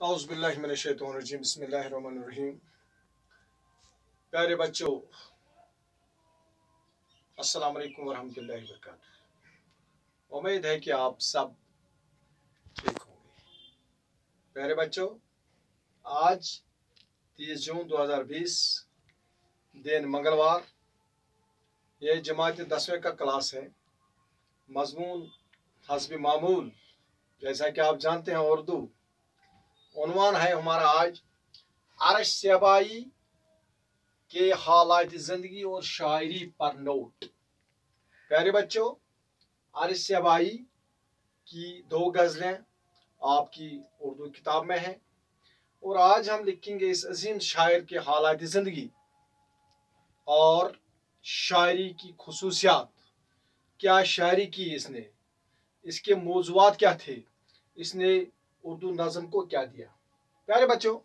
औज़ुबिल्लाहिमिनश्शैतानिर्रजीम बिस्मिल्लाहिर्रहमानिर्रहीम। प्यारे बच्चों, अस्सलाम वालेकुम वरहमतुल्लाहि वबरकातुहू। उम्मीद है कि आप सब ठीक होंगे। प्यारे बच्चों, आज 30 जून 2020 दिन मंगलवार, ये जमात 10वीं का क्लास है। मजमून हस्बी मामूल, जैसा कि आप जानते हैं, उर्दू। उन्वान है हमारा आज अरश सेबाई के हालात जिंदगी और शायरी पर नोट। प्यारे बच्चों, अरश सेबाई की 2 गज़लें आपकी उर्दू किताब में हैं और आज हम लिखेंगे इस अजीम शायर के हालात जिंदगी और शायरी की खुसूसियात। क्या शायरी की इसने, इसके मौज़ूआत क्या थे, इसने उर्दू नज़म को क्या दिया। प्यारे बच्चों,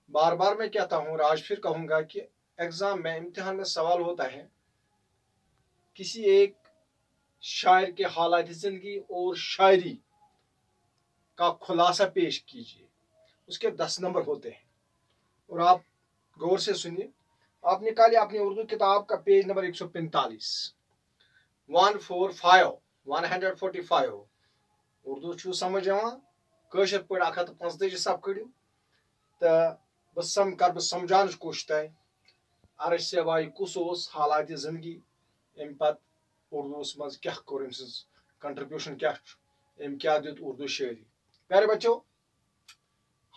बार बार मैं कहता हूँ और आज फिर कहूँगा कि एग्ज़ाम में, इम्तिहान में सवाल होता है, किसी एक शायर के हालात ज़िंदगी और शायरी का खुलासा पेश कीजिए। उसके 10 नंबर होते हैं और आप गौर से सुनिए। आप निकालिए अपनी उर्दू किताब का पेज नंबर 145, 145 उर्दू छू समझ कशर पे 145 सब कड़ियो तो कर समझान कोशिश तय अरश सेबाई कुस हालात जिंदगी, अम पत उर्दू मज क्या कोर कंट्रीब्यूशन क्या क्या दित उर्दू शायरी। प्यारे बच्चों,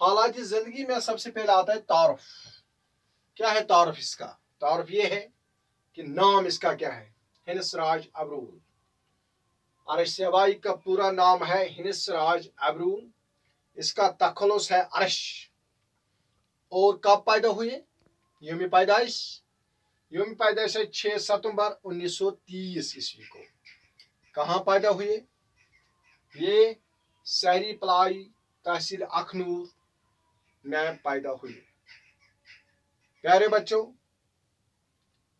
हालात जिंदगी में सबसे पहले आता है तारुफ। क्या है तारुफ इसका? तारुफ ये है कि नाम इसका क्या है, हिनिस राज अबरूल। अरश सेबाई का पूरा नाम है हिनिस राज अबरूल। इसका तखल्लुस है अरश। और कब पैदा हुए? यौम पैदाइश है 6 सितंबर 1930 ईस्वी को। कहाँ पैदा हुए? ये सहरी पलाई तहसील अखनूर में पैदा हुए। प्यारे बच्चों,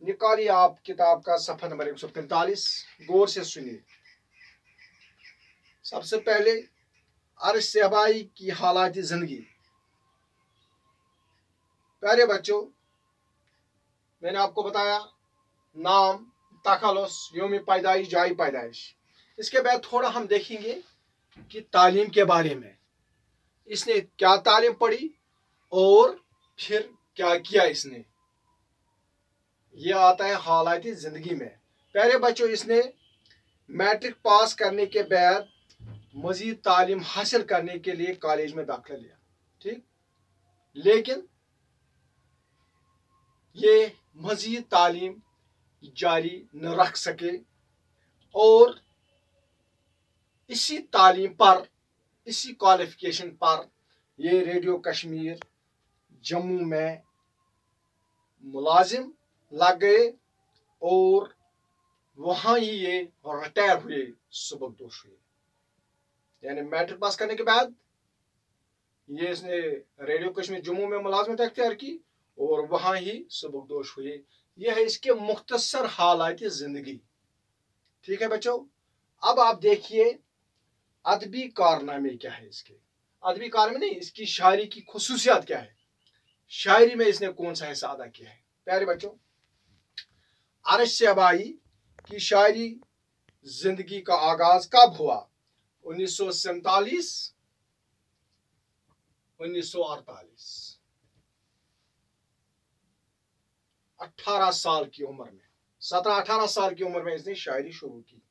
निकालिए आप किताब का सफ़ा नंबर 145, गौर से सुनिए। सबसे पहले अरश सेबाई की हालात जिंदगी। प्यारे बच्चों, मैंने आपको बताया नाम, तखल्लुस, यौम पैदाइश, जाय पैदाइश। इसके बाद थोड़ा हम देखेंगे कि तालीम के बारे में, इसने क्या तालीम पढ़ी और फिर क्या किया इसने। यह आता है हालात जिंदगी में। प्यारे बच्चों, इसने मैट्रिक पास करने के बाद मजीद तालीम हासिल करने के लिए कॉलेज में दाखिला लिया, ठीक, लेकिन ये मजीद तालीम जारी न रख सके और इसी तालीम पर, इसी क्वालिफिकेशन पर ये रेडियो कश्मीर जम्मू में मुलाजिम लग गए और वहाँ ही ये रिटायर हुए, सुबकदोश हुए। यानी मैट्रिक पास करने के बाद ये इसने रेडियो कश्मीर जम्मू में मुलाजमत अख्तियार की और वहाँ ही सुबकदोश हुए। यह है इसके मुख्तसर हालात जिंदगी। ठीक है बच्चों, अब आप देखिए अदबी कारनामे क्या है इसके। अदबी कारनामे नहीं, इसकी शायरी की खुसूसियात क्या है, शायरी में इसने कौन सा हिस्सा अदा किया है। प्यारे बच्चों, अरश सेबाई की शायरी जिंदगी का आगाज कब हुआ? 1947, 1948, 18 साल की उम्र में, 17-18 साल की उम्र में इसने शायरी शुरू की।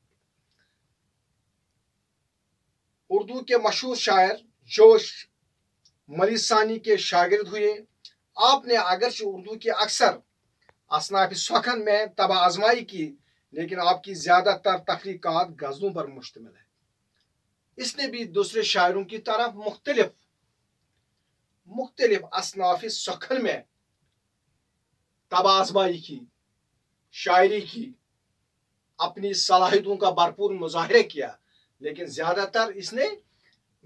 उर्दू के मशहूर शायर जोश मलिसानी के शागिर्द हुए। आपने अगरचे उर्दू के अक्सर असनाफ सखन में तबा आजमाई की, लेकिन आपकी ज्यादातर तहरीकात गजलों पर मुश्तमिल है। इसने भी दूसरे शायरों की तरह मुख्तलिफ असनाफ सखन में तबा आजमाई की, शायरी की, अपनी सलाहियतों का भरपूर मुजाहिरा किया, लेकिन ज्यादातर इसने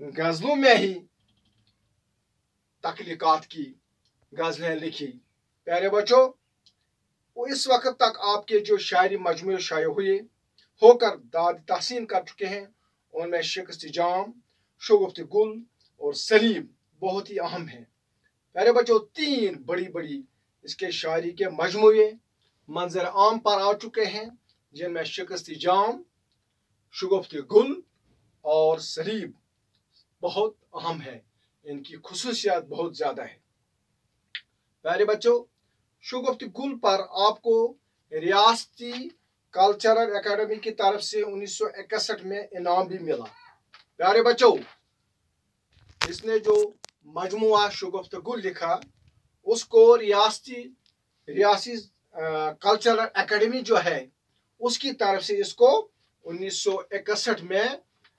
गजलों में ही तख्लीकात की, गजलें लिखी। प्यारे बच्चों, वो इस वक्त तक आपके जो शायरी मजमूए शाये हुए होकर दाद तहसीन कर चुके हैं, उनमें शिकस्त जाम, शगुफ्त गुल اور سلیم بہت ہی اہم ہیں۔ پیارے بچوں، 3 بڑی بڑی اس کے شاعری کے مجموعے منظر عام پر آ چکے ہیں، جن میں شکست جام، شگفت گل اور سلیب بہت اہم ہے۔ ان کی خصوصیات بہت زیادہ ہے۔ پیارے بچوں، شگفت گل پر آپ کو ریاستی کلچرل اکیڈمی کی طرف سے 1961 میں انعام بھی ملا۔ پیارے بچوں، اس نے جو مجموعہ شگفت گل لکھا، اس کو ریاستی کلچرل اکیڈمی جو ہے اس کی طرف سے اس کو 1961 میں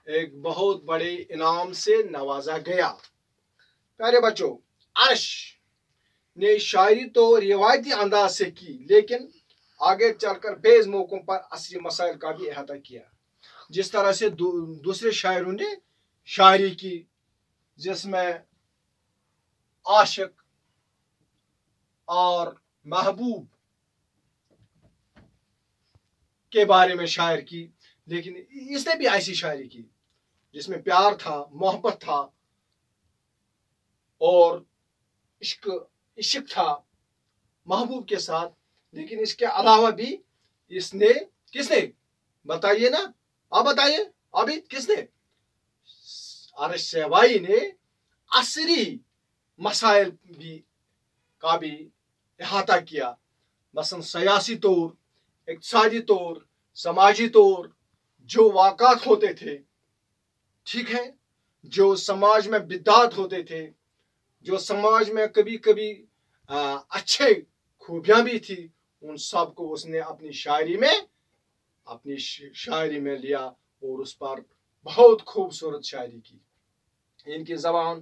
ایک بہت بڑے انعام سے نوازا گیا۔ پیارے بچوں، عرش نے شاعری تو روایتی انداز سے کی، لیکن آگے چل کر بعض موقعوں پر عصری مسائل کا بھی احاطہ کیا، جس طرح سے دوسرے شاعروں نے شاعری کی، جس میں عاشق اور محبوب کے بارے میں شاعر کی، لیکن اس نے بھی ایسی شاعری کی جس میں پیار تھا، محبت تھا اور عشق تھا محبوب کے ساتھ۔ لیکن اس کے علاوہ بھی اس نے کس نے بتائیے نا، آپ بتائیے ابھی کس نے؟ عرش سیبائی نے عصری مسائل کا بھی احاطہ کیا، مثلا سیاسی طور، اقتصادی طور، سماجی طور جو واقعات ہوتے تھے، ٹھیک ہے، جو سماج میں بدعات ہوتے تھے، جو سماج میں کبھی کبھی اچھے خوبیاں بھی تھی، ان سب کو اس نے اپنی شاعری میں لیا اور اس پر بہت خوبصورت شاعری کی۔ ان کی زبان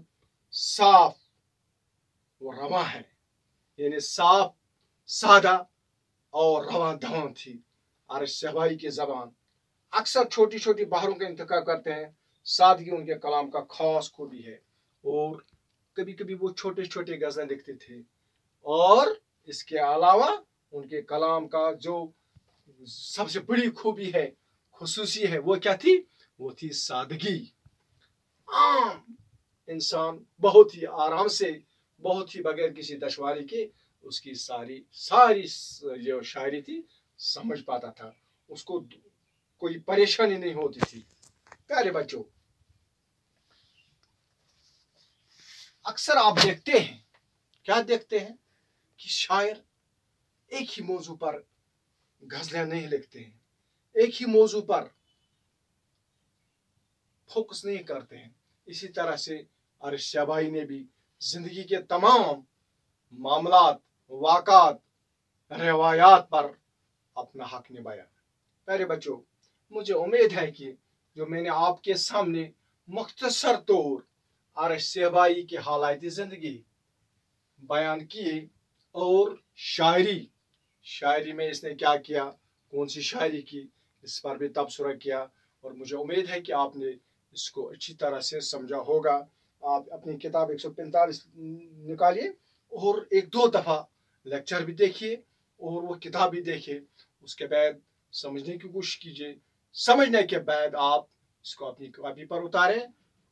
صاف و رواں ہے، یعنی صاف، سادہ اور رواں دواں تھی عرش سیبائی کی زبان۔ اکثر چھوٹی چھوٹی بحروں کا انتخاب کرتے ہیں، سادگی ان کے کلام کا خاص خوبی ہے، اور کبھی کبھی وہ چھوٹے چھوٹے غزلیں لکھتے تھے۔ اور اس کے علاوہ ان کے کلام کا جو سب سے بڑی خوبی ہے، خصوصی ہے، وہ کیا تھی؟ وہ تھی سادگی۔ عام انسان بہت ہی آرام سے، بہت ہی بغیر کسی دشواری کے اس کی ساری جو شاعری تھی سمجھ پاتا تھا، اس کو کوئی پریشانی نہیں ہوتی تھی۔ پیارے بچوں، اکثر آپ دیکھتے ہیں، کیا دیکھتے ہیں کہ شاعر ایک ہی موضوع پر غزلیں نہیں لکھتے ہیں، ایک ہی موضوع پر فوکس نہیں کرتے ہیں۔ اسی طرح سے عرش سیبائی نے بھی زندگی کے تمام معاملات، واقعات، روایات پر اپنا حق نبھایا۔ پیارے بچوں، مجھے امید ہے کہ جو میں نے آپ کے سامنے مختصر طور عرش سیبائی کی حالات زندگی بیان کیے، اور شاعری میں اس نے کیا کیا، کون سی شاعری کی، اس پر بھی تبصرہ کیا، اور مجھے امید ہے کہ آپ نے اس کو اچھی طرح سے سمجھا ہوگا۔ آپ اپنی کتاب 145 نکالیے اور 1-2 دفعہ لیکچر بھی دیکھیے اور وہ کتاب بھی دیکھیے، اس کے بعد سمجھنے کی کوشش کیجیے۔ سمجھنے کے بعد آپ اس کو اپنی کاپی پر اتاریں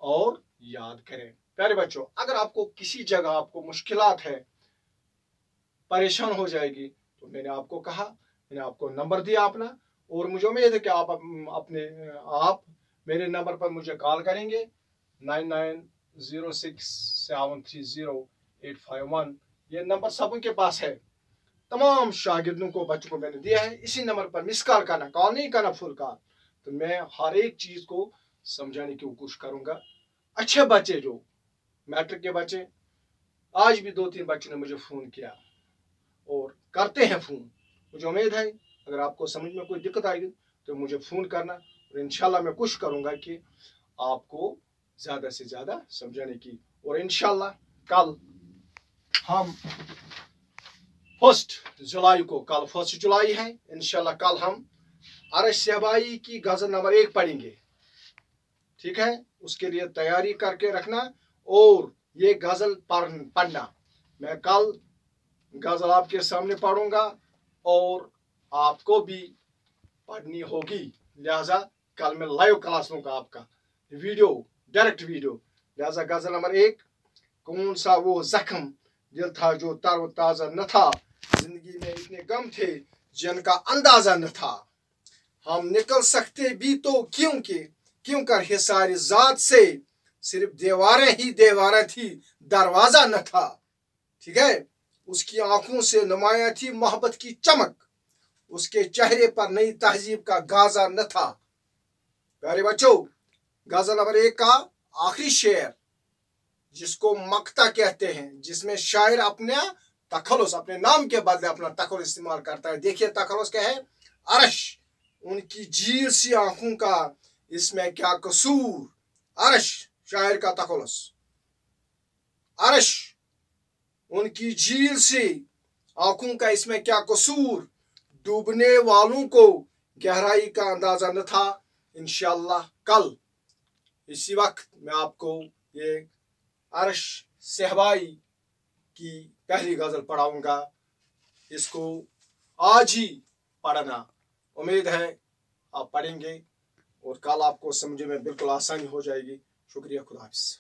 اور یاد کریں۔ پیارے بچوں، اگر آپ کو کسی جگہ آپ کو مشکلات ہے، پریشان ہو جائے گی، تو میں نے آپ کو کہا، میں نے آپ کو نمبر دیا اپنا، اور مجھے امید ہے کہ آپ میرے نمبر پر مجھے کال کریں گے، 9906730851۔ یہ نمبر سب کے پاس ہے، تمام شاگردوں کو، بچوں کو میں نے دیا ہے۔ اسی نمبر پر مس کال کرنا، کال نہیں کرنا، فل کال، تو میں ہر ایک چیز کو سمجھانے کی کوشش کروں گا۔ اچھے بچے، جو میٹرک کے بچے، آج بھی 2-3 بچوں نے مجھے فون کیا اور کرتے ہیں فون۔ مجھے امید ہے اگر آپ کو سمجھ میں کوئی دقت آئے گی تو مجھے فون کرنا، اور انشاءاللہ میں کوشش کروں گا کہ آپ کو زیادہ سے زیادہ سمجھانے کی۔ اور انشاءاللہ کل ہم 1 جولائی کو، کل 1 جولائی ہے، انشاءاللہ کل ہم عرش سیبائی کی غزل نمبر 1 پڑھیں گے، ٹھیک ہے؟ اس کے لیے تیاری کر کے رکھنا، اور یہ غزل پڑھنا۔ میں کل غزل آپ کے سامنے پڑھوں گا اور آپ کو بھی پڑھنی ہوگی، لہذا کل میں لائیو کلاس لوں گا، آپ کا ویڈیو، ڈائریکٹ ویڈیو، लिहाजा गजल नंबर 1, कौन सा वो जख्म दिल था जो तर ताजा न था, जिंदगी में इतने गम थे जिनका अंदाजा न था, हम निकल सकते भी तो क्यों कर हिसार जात से, सिर्फ दीवारें ही दीवारें थी दरवाजा न था। ठीक है, उसकी आंखों से नुमाया थी मोहब्बत की चमक, उसके चेहरे पर नई तहजीब का गाजा न था। प्यारे बच्चों, गजल नंबर 1 का आखिरी शेर, जिसको मक्ता कहते हैं, जिसमें शायर अपने तखल्लुस, अपने नाम के बदले अपना तखल्लुस इस्तेमाल करता है। देखिए तखल्लुस क्या है, अरश उनकी झील सी आंखों का इसमें क्या कसूर। अरश शायर का तखल्लुस, अरश उनकी झील सी आंखों का इसमें क्या कसूर, डूबने वालों को गहराई का अंदाजा न था। इंशाअल्लाह कल इसी वक्त मैं आपको ये अरश सहबाई की पहली गजल पढ़ाऊंगा। इसको आज ही पढ़ना, उम्मीद है आप पढ़ेंगे और कल आपको समझने में बिल्कुल आसानी हो जाएगी। शुक्रिया, खुदा हाफिज़।